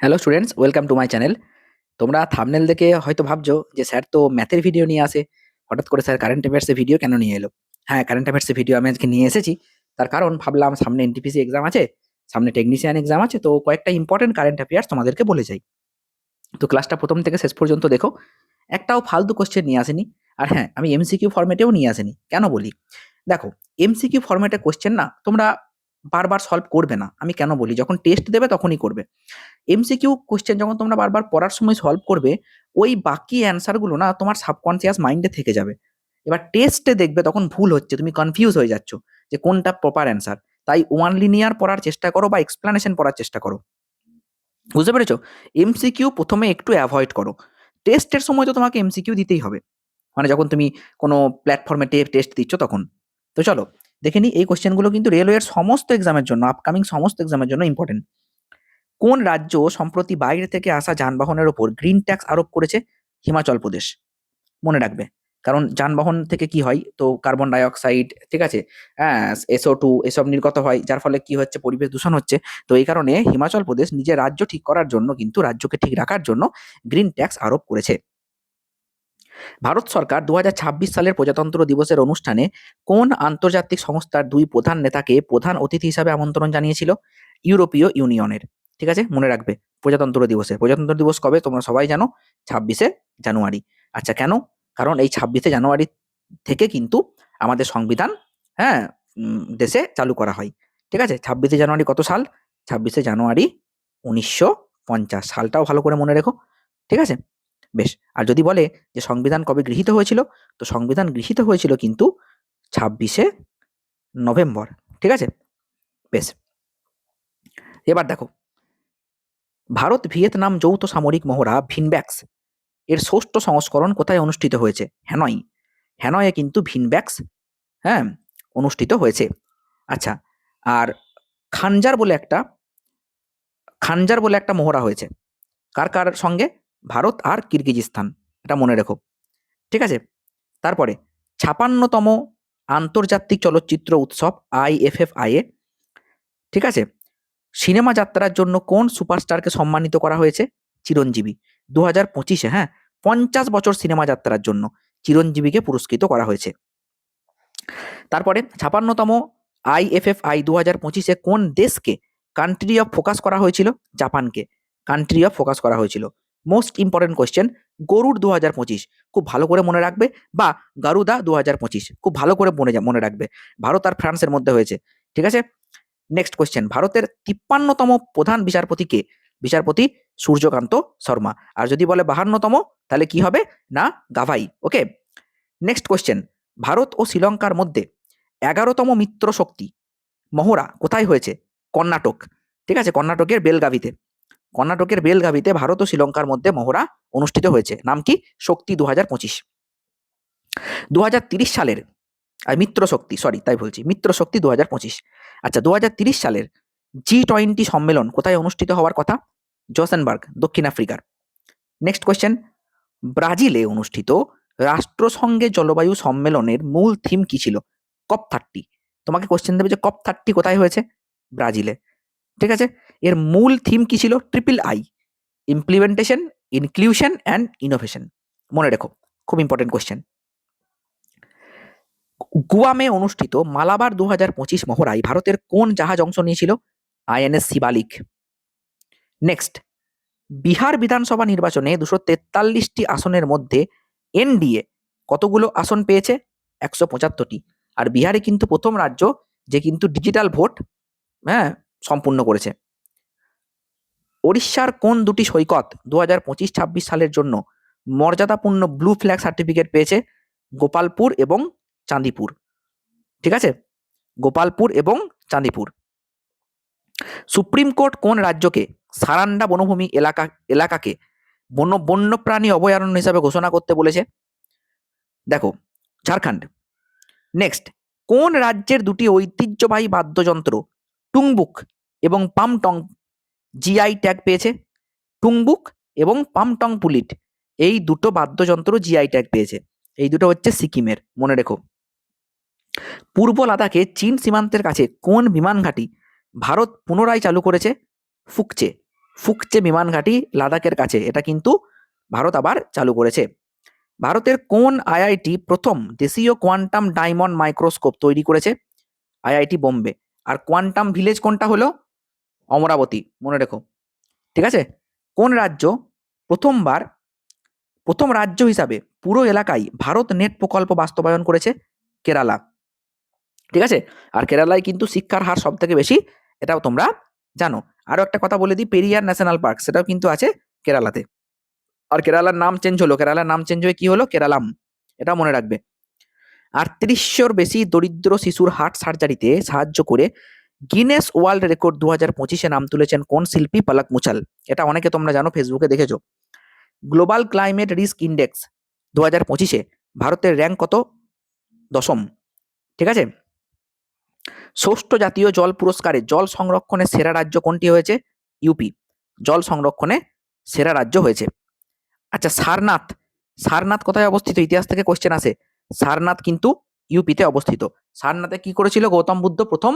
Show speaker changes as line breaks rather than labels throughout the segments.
Hello students, welcome to my channel. তোমরা thumbnail দেখে হয়তো ভাবছো যে স্যার তো ম্যাথের ভিডিও নিয়ে আসে, হঠাৎ করে স্যার কারেন্ট অ্যাফেয়ার্সের ভিডিও কেন নিয়ে এলো? হ্যাঁ, কারেন্ট অ্যাফেয়ার্সের ভিডিও আমি আজকে নিয়ে এসেছি। তার কারণ ভাবলাম সামনে এনটিপিসি এক্সাম আছে, সামনে টেকনিশিয়ান এক্সাম আছে, তো কয়েকটা ইম্পর্টেন্ট কারেন্ট অ্যাফেয়ার্স তোমাদেরকে বলে যাই। তো ক্লাসটা প্রথম থেকে শেষ পর্যন্ত দেখো, একটাও ফালতু কোশ্চেন নিয়ে আসেনি। আর হ্যাঁ, আমি এমসিকিউ ফরম্যাটেও নিয়ে আসেনি। কেন বলি? দেখো, এমসিকিউ ফরম্যাটে কোশ্চেন না তোমরা বারবার সলভ করবে না। আমি কেন বলি, যখন টেস্ট দেবে তখনই করবে। এমসিকিউ কোশ্চেন যখন তোমরা বারবার পড়ার সময় সলভ করবে, ওই বাকি অ্যান্সারগুলো না তোমার সাবকনসিয়াস মাইন্ডে থেকে যাবে। এবার টেস্টে দেখবে তখন ভুল হচ্ছে, তুমি কনফিউজ হয়ে যাচ্ছ যে কোনটা প্রপার অ্যান্সার। তাই ওয়ান লিনিয়ার পড়ার চেষ্টা করো বা এক্সপ্লানেশন পড়ার চেষ্টা করো। বুঝতে পেরেছো? এমসিকিউ প্রথমে একটু অ্যাভয়েড করো। টেস্টের সময় তো তোমাকে এমসিকিউ দিতেই হবে, মানে যখন তুমি কোনো প্ল্যাটফর্মে টেস্ট দিচ্ছ তখন। তো চলো দেখে নিই, এই কোশ্চেনগুলো কিন্তু রেলওয়ের সমস্ত এক্সামের জন্য, আপকামিং সমস্ত এক্সামের জন্য ইম্পর্টেন্ট। কোন রাজ্য সম্প্রতি বাইরে থেকে আসা যানবাহনের ওপর গ্রিন ট্যাক্স আরোপ করেছে? হিমাচল প্রদেশ। মনে রাখবে, কারণ যানবাহন থেকে কি হয়, তো কার্বন ডাই অক্সাইড, ঠিক আছে, হ্যাঁ, SO2 এসব নির্গত হয়, যার ফলে কি হচ্ছে, পরিবেশ দূষণ হচ্ছে। তো এই কারণে হিমাচল প্রদেশ নিজের রাজ্য ঠিক করার জন্য, কিন্তু রাজ্যকে ঠিক রাখার জন্য গ্রিন ট্যাক্স আরোপ করেছে। ভারত সরকার 2026 সালের প্রজাতন্ত্র দিবসের অনুষ্ঠানে কোন আন্তর্জাতিক সংস্থার দুই প্রধান নেতাকে প্রধান অতিথি হিসাবে আমন্ত্রণ জানিয়েছিল? ইউরোপীয় ইউনিয়নের। ঠিক আছে, মনে রাখবে। প্রজাতন্ত্র দিবস কবে তোমরা সবাই জানো? 26শে জানুয়ারি। আচ্ছা, কেন? কারণ এই 26শে জানুয়ারি থেকে কিন্তু আমাদের সংবিধান, হ্যাঁ, দেশে চালু করা হয়। ঠিক আছে, 26শে জানুয়ারি কত সাল? 26শে জানুয়ারি 1950। সালটাও ভালো করে মনে রেখো। ঠিক আছে, বেশ। আর যদি বলে যে সংবিধান কবে গৃহীত হয়েছিল, তো সংবিধান গৃহীত হয়েছিল কিন্তু 26শে নভেম্বর। ঠিক আছে, বেশ। এবার দেখো, ভারত ভিয়েতনাম যৌথ সামরিক মহড়া ভিনব্যাক্স এর ষষ্ঠ সংস্করণ কোথায় অনুষ্ঠিত হয়েছে? হ্যানয়। হ্যানয়ে কিন্তু ভিনব্যাক্স, হ্যাঁ, অনুষ্ঠিত হয়েছে। আচ্ছা, আর খানজার বলে একটা খানজার বলে একটা মহড়া হয়েছে, কার কার সঙ্গে? ভারত আর কিরগিজস্তান। এটা মনে রেখো। ঠিক আছে, তারপরে 56তম আন্তর্জাতিক চলচ্চিত্র উৎসব IFFI এ, ঠিক আছে, সিনেমা যাত্রার জন্য কোন সুপারস্টারকে সম্মানিত করা হয়েছে? চিরঞ্জীবী। 2025-এ, হ্যাঁ, 50 বছর সিনেমা যাত্রার জন্য চিরঞ্জীবীকে পুরস্কৃত করা হয়েছে। তারপরে 56তম IFFI 2025-এ কোন দেশকে কান্ট্রি অফ ফোকাস করা হয়েছিল? জাপানকে কান্ট্রি অফ ফোকাস করা হয়েছিল। মোস্ট ইম্পর্টেন্ট কোয়েশ্চেন, গরুড় 2025 খুব ভালো করে মনে রাখবে, বা গারুদা 2025 খুব ভালো করে মনে রাখবে। ভারত আর ফ্রান্সের মধ্যে হয়েছে। ঠিক আছে, নেক্সট কোয়েশ্চেন, ভারতের 53তম প্রধান বিচারপতি কে? বিচারপতি সূর্যকান্ত শর্মা। আর যদি বলে 52তম, তাহলে কি হবে না? গাভাই। ওকে, নেক্সট কোয়েশ্চেন, ভারত ও শ্রীলঙ্কার মধ্যে 11তম মিত্র শক্তি মহড়া কোথায় হয়েছে? কর্ণাটক। ঠিক আছে, কর্ণাটকের বেলগাভিতে ভারত ও শ্রীলঙ্কার মধ্যে মহড়া অনুষ্ঠিত হয়েছে। নাম কি? শক্তি 2025। 2030 সালের মিত্র শক্তি, সরি তাই বলছি, মিত্র শক্তি 2025। আচ্ছা, 2030 সালের G20 সম্মেলন কোথায় অনুষ্ঠিত হওয়ার কথা? জোসেনবার্গ, দক্ষিণ আফ্রিকার। নেক্সট কোয়েশ্চেন, ব্রাজিলে অনুষ্ঠিত রাষ্ট্রসংঘের জলবায়ু সম্মেলনের মূল থিম কি ছিল? COP30। তোমাকে কোয়েশ্চেন দেবে যে COP30 কোথায় হয়েছে? ব্রাজিলে। ঠিক আছে, এর মূল থিম কি ছিল? III, implementation, inclusion and innovation. মনে রেখো, খুব ইম্পর্টেন্ট কোয়েশ্চেন। গুয়ামে অনুষ্ঠিত মালাবার 2025 মহড়ায় ভারতের কোন জাহাজ অংশ নিয়েছিল? INS শিবালিক। নেক্সট, বিহার বিধানসভা নির্বাচনে 243টি আসনের মধ্যে এনডিএ কতগুলো আসন পেয়েছে? 175টি। আর বিহারে কিন্তু প্রথম রাজ্য যে কিন্তু ডিজিটাল ভোট, হ্যাঁ, সম্পূর্ণ করেছে। ওড়িশার কোন দুটি সৈকত 2025-26 সালের জন্য মর্যাদাপূর্ণ ব্লু ফ্ল্যাগ সার্টিফিকেট পেয়েছে? গোপালপুর এবং চাঁদিপুর। ঠিক আছে, গোপালপুর এবং চাঁদিপুর। সুপ্রিম কোর্ট কোন রাজ্যকে সারান্ডা বনভূমি এলাকাকে বন্যপ্রাণী অভয়ারণ্য হিসাবে ঘোষণা করতে বলেছে? দেখো, ঝাড়খণ্ড। নেক্সট, কোন রাজ্যের দুটি ঐতিহ্যবাহী বাদ্যযন্ত্র টুংবুক এবং পামটং GI ট্যাগ পেয়েছে? টুংবুক এবং পামটং পুলিট, এই দুটো বাদ্যযন্ত্র GI ট্যাগ পেয়েছে। এই দুটো হচ্ছে সিকিমের, মনে রেখো। পূর্ব লাদাখে চীন সীমান্তের কাছে কোন বিমান ঘাঁটি ভারত পুনরায় চালু করেছে? ফুকচে। ফুকচে বিমান ঘাঁটি লাদাখের কাছে, এটা কিন্তু ভারত আবার চালু করেছে। ভারতের কোন আইআইটি প্রথম দেশীয় কোয়ান্টাম ডায়মন্ড মাইক্রোস্কোপ তৈরি করেছে? আইআইটি বোম্বে। আর কোয়ান্টাম ভিলেজ কোনটা হলো? অমরাবতী, মনে রেখো। ঠিক আছে। কোন রাজ্য প্রথম রাজ্য হিসাবে পুরো এলাকায় ভারত নেট প্রকল্প বাস্তবায়ন করেছে? কেরালা। ঠিক আছে। আর কেরালায় কিন্তু শিক্ষার হার সব থেকে বেশি, এটাও তোমরা জানো। আরো একটা কথা বলে দিই, পেরিয়ার ন্যাশনাল পার্ক, সেটাও কিন্তু আছে কেরালাতে। আর কেরালার নাম চেঞ্জ হলো, কেরালার নাম চেঞ্জ হয়ে কি হলো? কেরালাম। এটা মনে রাখবে। আর ৩০শোর বেশি দরিদ্র শিশুর হার্ট সার্জারিতে সাহায্য করে গিনেস ওয়ার্ল্ড রেকর্ড 2025-এ নাম তুলেছেন কোন শিল্পী? পলক মুছাল। এটা অনেকে তোমরা জানো, ফেসবুকে দেখেছো। গ্লোবাল ক্লাইমেট রিস্ক ইন্ডেক্স 2025-এ ভারতের র্যাঙ্ক কত? 10ম। ঠিক আছে। ষষ্ঠ জাতীয় জল পুরস্কারে জল সংরক্ষণে সেরা রাজ্য কোনটি হয়েছে? ইউপি। জল সংরক্ষণে সেরা রাজ্য হয়েছে। আচ্ছা, সারনাথ, সারনাথ কোথায় অবস্থিত? ইতিহাস থেকে কোশ্চেন আসে। সারনাথ কিন্তু ইউপিতে অবস্থিত। সারনাথে কি করেছিল? গৌতম বুদ্ধ প্রথম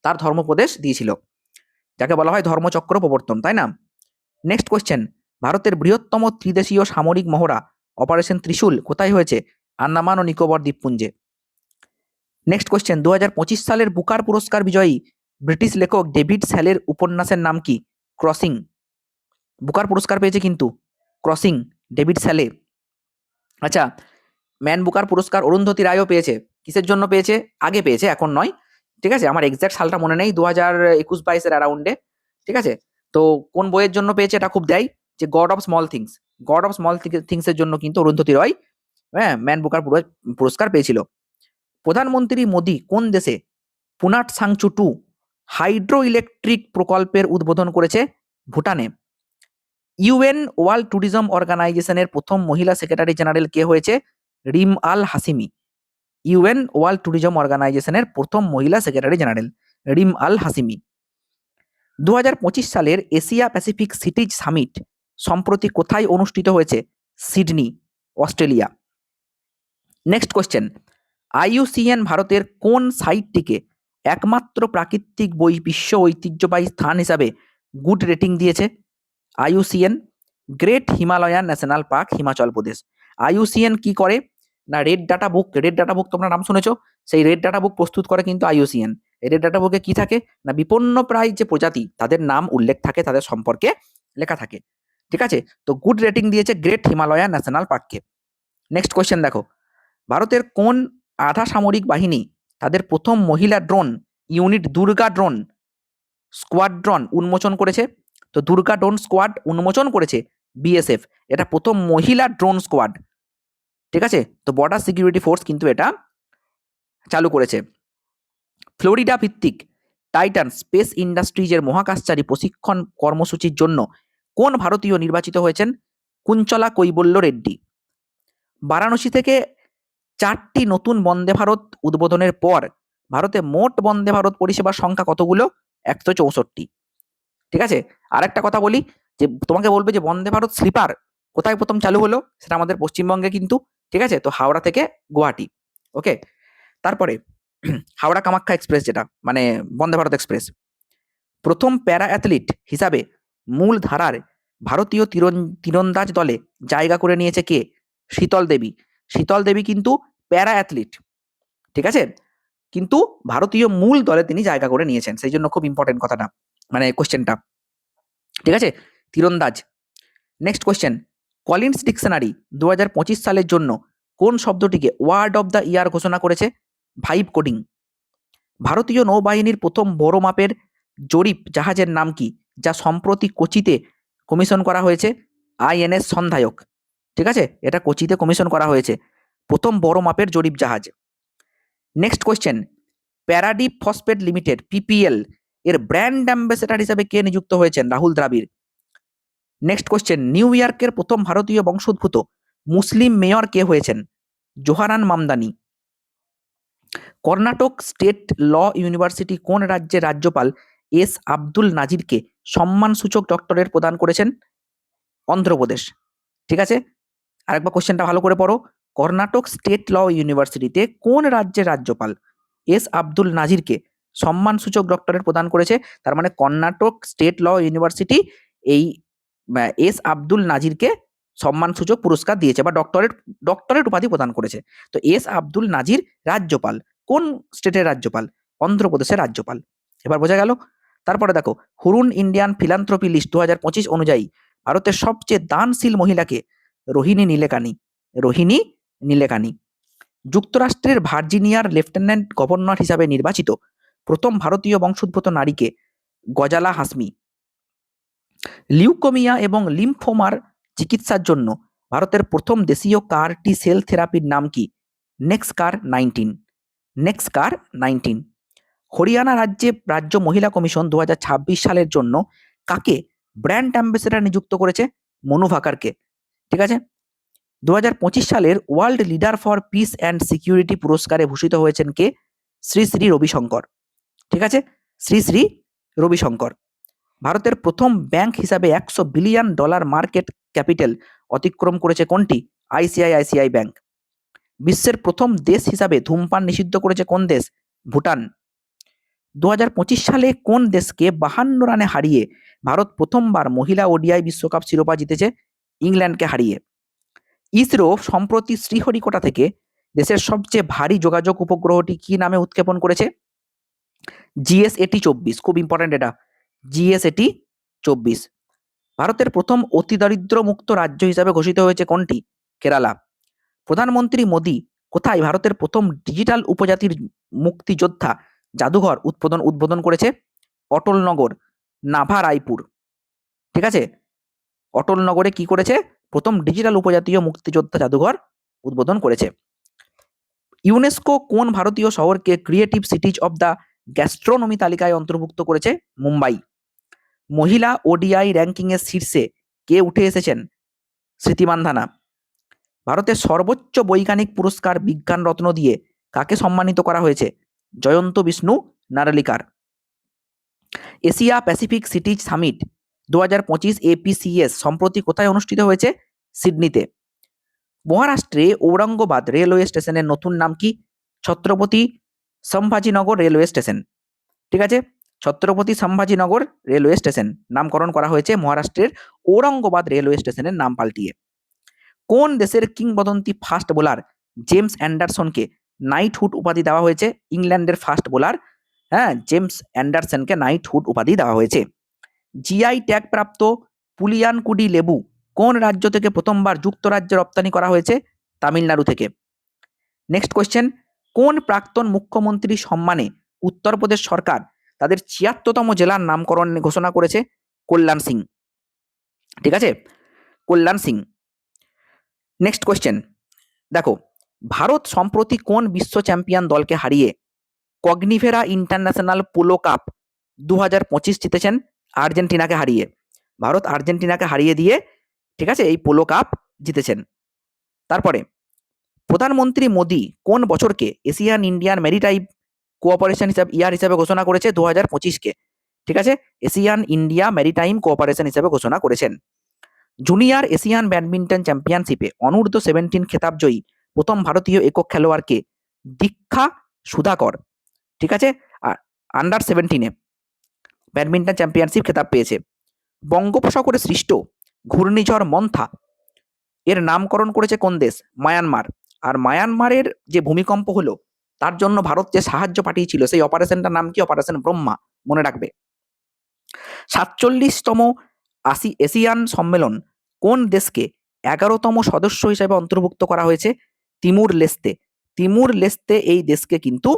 তার ধর্মোপদেশ দিয়েছিল, যাকে বলা হয় ধর্মচক্র প্রবর্তন, তাই না? নেক্সট কোশ্চেন, ভারতের বৃহত্তম ত্রিদেশীয় সামরিক মহড়া অপারেশন ত্রিশূল কোথায় হয়েছে? আন্দামান ও নিকোবর দ্বীপপুঞ্জে। নেক্সট কোশ্চেন, 2025 সালের বুকার পুরস্কার বিজয়ী ব্রিটিশ লেখক ডেভিড স্যালের উপন্যাসের নাম কি? ক্রসিং। বুকার পুরস্কার পেয়েছে কিন্তু ক্রসিং, ডেভিড স্যালে। আচ্ছা, ম্যান বুকার পুরস্কার অরুন্ধতী রায়ও পেয়েছে। কিসের জন্য পেয়েছে? আগে পেয়েছে, এখন নয়। ঠিক আছে, আমার এক্সাক্ট সালটা মনে নেই, 2021-22 অ্যারাউন্ডে। ঠিক আছে। তো কোন বইয়ের জন্য পেয়েছে এটা খুব দেয়, যে god of small things, god of small things এর জন্য কিন্তু অরুন্ধতী রয় ম্যান বুকার পুরস্কার পেয়েছিল। প্রধানমন্ত্রী মোদী কোন দেশে পুনাট সাংচু 2 হাইড্রো ইলেকট্রিক প্রকল্পের উদ্বোধন করেছে? ভুটানে। ইউএন ওয়ার্ল্ড ট্যুরিজম অর্গানাইজেশনের প্রথম মহিলা সেক্রেটারি জেনারেল কে হয়েছে? রিম আল হাসিমি। ইউএন ওয়ার্ল্ড ট্যুরিজম অর্গানাইজেশনের প্রথম মহিলা সেক্রেটারি জেনারেল রিম আল হাসিমি। 2025 সালের এশিয়া প্যাসিফিক সিটিজ সামিট সম্প্রতি কোথায় অনুষ্ঠিত হয়েছে? Sydney, Australia. Next question, IUCN ভারতের কোন সাইটটিকে একমাত্র প্রাকৃতিক বিশ্ব ঐতিহ্যবাহী স্থান হিসাবে গুড রেটিং দিয়েছে? IUCN great Himalayan national park, Himachal Pradesh. IUCN কি করে না, রেড ডাটা বুক তোমরা নাম শুনেছো, সেই রেড ডাটা বুক প্রস্তুত করে কিন্তু আইইউসিএন। এই রেড ডাটা বুকে কি থাকে না, বিপন্ন প্রায় যে প্রজাতি তাদের নাম উল্লেখ থাকে, তাদের সম্পর্কে লেখা থাকে। ঠিক আছে। তো গুড রেটিং দিয়েছে গ্রেট হিমালয়ান ন্যাশনাল পার্ককে। নেক্সট কোয়েশ্চেন দেখো, ভারতের কোন আধা সামরিক বাহিনী তাদের প্রথম মহিলা drone unit Durga drone squadron উন্মোচন করেছে? তো দুর্গা ড্রোন স্কোয়াড উন্মোচন করেছে বিএসএফ। এটা প্রথম মহিলা ড্রোন স্কোয়াড। ঠিক আছে। তো বর্ডার সিকিউরিটি ফোর্স কিন্তু এটা চালু করেছে। ফ্লোরিডা ভিত্তিক টাইটান স্পেস ইন্ডাস্ট্রিজের মহাকাশচারী প্রশিক্ষণ কর্মসূচির জন্য কোন ভারতীয় নির্বাচিত হয়েছেন? কুঞ্চলা কৈবল্য রেড্ডি। বারাণসী থেকে 4টি নতুন বন্দে ভারত উদ্বোধনের পর ভারতে মোট বন্দে ভারত পরিষেবার সংখ্যা কতগুলো? 164। ঠিক আছে। আর একটা কথা বলি, যে তোমাকে বলবে যে বন্দে ভারত স্লিপার কোথায় প্রথম চালু হলো, সেটা আমাদের পশ্চিমবঙ্গে কিন্তু। ঠিক আছে। তো হাওড়া থেকে গুয়াহাটি। ওকে। তারপরে হাওড়া কামাখ্যা এক্সপ্রেস, যেটা মানে বন্দে ভারত এক্সপ্রেস, প্রথম প্যারা অ্যাথলিট হিসাবে মূল ধারার ভারতীয় তীরন্দাজ দলে জায়গা করে নিয়েছে কে? শীতল দেবী। শীতল দেবী কিন্তু প্যারা অ্যাথলিট। ঠিক আছে। কিন্তু ভারতীয় মূল দলে তিনি জায়গা করে নিয়েছেন, সেই জন্য খুব ইম্পর্টেন্ট কথাটা, মানে কোশ্চেনটা। ঠিক আছে, তীরন্দাজ। নেক্সট কোশ্চেন, কলিন্স ডিকশনারি 2025 সালের জন্য কোন শব্দটিকে ওয়ার্ড অফ দ্য ইয়ার ঘোষণা করেছে? Vibe coding. ভারতীয় নৌবাহিনীর প্রথম বড় মাপের জরিপ জাহাজের নাম কি, যা সম্প্রতি কোচিতে কমিশন করা হয়েছে? আইএনএস সন্ধায়ক। ঠিক আছে, এটা কোচিতে কমিশন করা হয়েছে, প্রথম বড় মাপের জরিপ জাহাজ। Next question, Paradip phosphate limited PPL এর ব্র্যান্ড অ্যাম্বাসেডর হিসেবে কে নিযুক্ত হয়েছেন? Rahul Dravid. Next question, new ইয়র্কের প্রথম ভারতীয় বংশোদ্ভূত মুসলিম মেয়র কে হয়েছেন? Zohran Mamdani. Karnataka state law university কোন রাজ্যের রাজ্যপাল এস আব্দুল নাজিরকে সম্মানসূচক ডক্টরেট প্রদান করেছেন? অন্ধ্রপ্রদেশ। ঠিক আছে, আরেকবার কোশ্চেনটা ভালো করে পড়ো। কর্ণাটক স্টেট ল ইউনিভার্সিটিতে কোন রাজ্যের রাজ্যপাল এস আব্দুল নাজিরকে সম্মানসূচক ডক্টরেট প্রদান করেছে? তার মানে কর্ণাটক স্টেট ল ইউনিভার্সিটি এই এস আব্দুল নাজিরকে সম্মানসূচক পুরস্কার দিয়েছে বা ডক্টরেট উপাধি প্রদান করেছে। তো এস আব্দুল নাজির রাজ্যপাল, কোন স্টেটের রাজ্যপাল? অন্ধ্রপ্রদেশের রাজ্যপাল। এবার বোঝা গেল। তারপরে দেখো, হুরুন ইন্ডিয়ান ফিলান্থ্রপি লিস্ট 2025 অনুযায়ী ভারতের সবচেয়ে দানশীল মহিলাকে? রোহিণী নীলেকানি। রোহিণী নীলেকানি। যুক্তরাষ্ট্রের ভার্জিনিয়ার লেফটেন্যান্ট গভর্নর হিসাবে নির্বাচিত প্রথম ভারতীয় বংশোদ্ভূত নারীকে? গজালা হাসমি। লিউকোমিয়া এবং লিম্ফোমার চিকিৎসার জন্য ভারতের প্রথম দেশীয় কার টি সেল থেরাপির নাম কি? নেক্সকার 19। নেক্সকার 19। হরিয়ানা রাজ্য মহিলা কমিশন 2026 সালের জন্য কাকে ব্র্যান্ড অ্যাম্বাসেডর নিযুক্ত করেছে? মনু ভাকারকে। ঠিক আছে। 2025 সালের world leader for piece and security পুরস্কারে ভূষিত হয়েছেন কে? শ্রী শ্রী রবিশঙ্কর। ঠিক আছে, শ্রী শ্রী রবিশঙ্কর। ভারতের প্রথম ব্যাংক হিসাবে $100 বিলিয়ন মার্কেট ক্যাপিটাল অতিক্রম করেছে কোনটি? ICICI bank. বিশ্বের প্রথম দেশ হিসাবে ধূমপান নিষিদ্ধ করেছে কোন দেশ? ভুটান। 2025 সালে কোন দেশকে 52 রানে হারিয়ে ভারত প্রথমবার মহিলা ওডিআই বিশ্বকাপ শিরোপা জিতেছে? ইংল্যান্ডকে হারিয়ে। ইসরো সম্প্রতি শ্রীহরিকোটা থেকে দেশের সবচেয়ে ভারী যোগাযোগ উপগ্রহটি কি নামে উৎক্ষেপণ করেছে? জিএসএটি 24। খুব ইম্পর্টেন্ট এটা, জিএসএটি 24। ভারতের প্রথম অতি দরিদ্র মুক্ত রাজ্য হিসাবে ঘোষিত হয়েছে কোনটি? কেরালা। প্রধানমন্ত্রী মোদী কোথায় ভারতের প্রথম ডিজিটাল উপজাতির মুক্তিযোদ্ধা জাদুঘর উদ্বোধন করেছে? অটলনগর, নাভা রায়পুর। ঠিক আছে, অটলনগরে কি করেছে? প্রথম ডিজিটাল উপজাতীয় মুক্তিযোদ্ধা জাদুঘর উদ্বোধন করেছে। ইউনেস্কো কোন ভারতীয় শহরকে ক্রিয়েটিভ সিটিজ অব দ্য গ্যাস্ট্রোনমি তালিকায় অন্তর্ভুক্ত করেছে? মুম্বাই। মহিলা ওডিআই র্যাঙ্কিং এর শীর্ষে কে উঠে এসেছেন? স্মৃতি মান্ধানা। ভারতের সর্বোচ্চ বৈজ্ঞানিক পুরস্কার বিজ্ঞান রত্ন দিয়ে কাকে সম্মানিত করা হয়েছে? Jayant Vishnu Narlikar. Asia Pacific cities summit 2025 APCS সম্প্রতি কোথায় অনুষ্ঠিত হয়েছে? সিডনিতে। মহারাষ্ট্রে ঔরঙ্গাবাদ রেলওয়ে স্টেশনের নতুন নাম কি? Chhatrapati Sambhajinagar railway station. ঠিক আছে, ছত্রপতি সম্ভাজিনগর রেলওয়ে স্টেশন নামকরণ করা হয়েছে মহারাষ্ট্রের ঔরঙ্গাবাদ রেলওয়ে স্টেশনের নাম পাল্টিয়ে। কোন দেশের কিংবদন্তি ফাস্ট বোলার জেমস অ্যান্ডারসনকে নাইটহুড উপাধি দেওয়া হয়েছে? ইংল্যান্ডের ফাস্ট বোলার জেমস অ্যান্ডারসনকে নাইটহুড উপাধি দেওয়া হয়েছে। জিআই ট্যাগ প্রাপ্ত পুলিয়ানকুডি লেবু কোন রাজ্য থেকে প্রথমবার যুক্তরাজ্যে রপ্তানি করা হয়েছে? তামিলনাড়ু থেকে। নেক্সট কোয়েশ্চেন, কোন প্রাক্তন মুখ্যমন্ত্রী সম্মানে উত্তরপ্রদেশ সরকার তাদের 76তম জেলার নামকরণ ঘোষণা করেছে? কল্যাণ সিং। ঠিক আছে, কল্যাণ সিং। নেক্সট কোয়েশ্চেন দেখো, ভারত সম্প্রতি কোন বিশ্ব চ্যাম্পিয়ন দলকে হারিয়ে কগনিভেরা ইন্টারন্যাশনাল পোলো কাপ 2025 জিতেছেন? আর্জেন্টিনাকে হারিয়ে। ভারত আর্জেন্টিনাকে হারিয়ে দিয়ে, ঠিক আছে, এই পোলো কাপ জিতেছেন। তারপরে প্রধানমন্ত্রী মোদী কোন বছরকে এশিয়ান ইন্ডিয়ান ম্যারিটাইম কোঅপারেশন ইয়ার হিসাবে ঘোষণা করেছে? 2025-কে। ঠিক আছে, এশিয়ান ইন্ডিয়া ম্যারিটাইম কোঅপারেশন হিসাবে ঘোষণা করেছেন। জুনিয়র এশিয়ান ব্যাডমিন্টন চ্যাম্পিয়নশিপে অনূর্ধ্ব 17 খেতাব জয়ী প্রথম ভারতীয় একক খেলোয়াড়কে? দীক্ষা সুধাকর। ঠিক আছে, আর আন্ডার 17-এ ব্যাডমিন্টন চ্যাম্পিয়নশিপ খেতাব পেয়েছে। বঙ্গোপসাগরে সৃষ্ট ঘূর্ণিঝড় মন্থা এর নামকরণ করেছে কোন দেশ? মায়ানমার। আর মায়ানমারের যে ভূমিকম্প হলো তার জন্য ভারত যে সাহায্য পাঠিয়েছিল সেই অপারেশনটার নাম কি? অপারেশন ব্রহ্মা, মনে রাখবে। 47তম এশিয়ান সম্মেলন কোন দেশকে 11তম সদস্য হিসেবে অন্তর্ভুক্ত করা হয়েছে? তিমুর লেস্তে। তিমুর লেস্তে এই দেশকে কিন্তু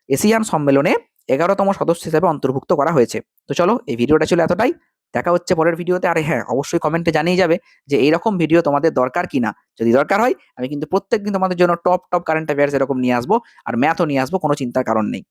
এশিয়ান সম্মেলনে 11তম সদস্য হিসেবে অন্তর্ভুক্ত করা হয়েছে। তো চলো, এই ভিডিওটা ছিল এতটাই। দেখা হচ্ছে পরের ভিডিওতে। আর হ্যাঁ, অবশ্যই কমেন্টে জানিয়ে যাবে যে এইরকম ভিডিও তোমাদের দরকার কিনা। যদি দরকার হয় আমি কিন্তু প্রত্যেকদিন তোমাদের জন্য টপ কারেন্ট অ্যাফেয়ার্স এরকম নিয়ে আসবো, আর ম্যাথও নিয়ে আসবো, কোনো চিন্তার কারণ নেই।